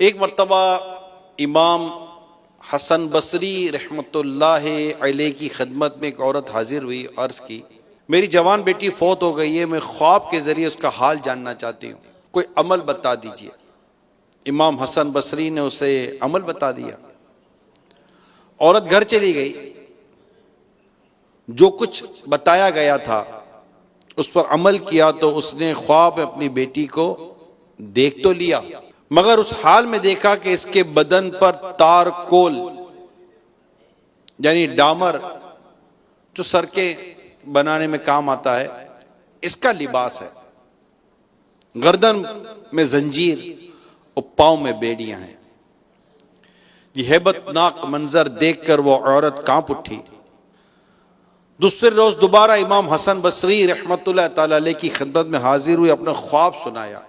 ایک مرتبہ امام حسن بصری رحمۃ اللہ علیہ کی خدمت میں ایک عورت حاضر ہوئی، عرض کی میری جوان بیٹی فوت ہو گئی ہے، میں خواب کے ذریعے اس کا حال جاننا چاہتی ہوں، کوئی عمل بتا دیجیے۔ امام حسن بصری نے اسے عمل بتا دیا۔ عورت گھر چلی گئی، جو کچھ بتایا گیا تھا اس پر عمل کیا تو اس نے خواب میں اپنی بیٹی کو دیکھ تو لیا، مگر اس حال میں دیکھا کہ اس کے بدن پر تارکول یعنی ڈامر جو سڑکیں بنانے میں کام آتا ہے اس کا لباس ہے، گردن میں زنجیر اور پاؤں میں بیڑیاں ہیں۔ یہ ہیبت ناک منظر دیکھ کر وہ عورت کانپ اٹھی۔ دوسرے روز دوبارہ امام حسن بصری رحمت اللہ تعالی علیہ کی خدمت میں حاضر ہوئے، اپنا خواب سنایا۔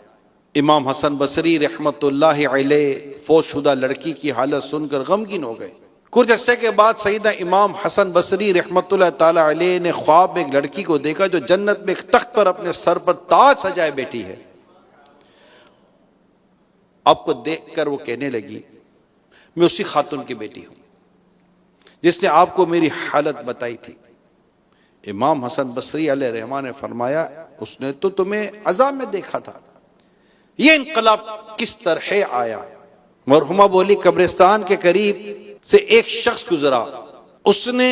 امام حسن بصری رحمت اللہ علیہ فوت شدہ لڑکی کی حالت سن کر غمگین ہو گئے۔ کچھ عرصے کے بعد سیدنا امام حسن بصری رحمت اللہ تعالی علیہ نے خواب میں ایک لڑکی کو دیکھا جو جنت میں ایک تخت پر اپنے سر پر تاج سجائے بیٹھی ہے۔ آپ کو دیکھ کر وہ کہنے لگی میں اسی خاتون کی بیٹی ہوں جس نے آپ کو میری حالت بتائی تھی۔ امام حسن بصری علیہ رحمہ نے فرمایا اس نے تو تمہیں عذاب میں دیکھا تھا، یہ انقلاب کس طرح آیا؟ مرحومہ بولی قبرستان کے قریب سے ایک شخص گزرا، اس نے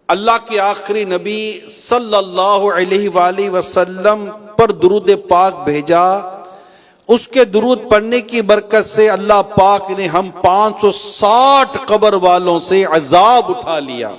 اللہ کے آخری نبی صلی اللہ علیہ وآلہ وسلم پر درود پاک بھیجا، اس کے درود پڑھنے کی برکت سے اللہ پاک نے ہم 560 قبر والوں سے عذاب اٹھا لیا۔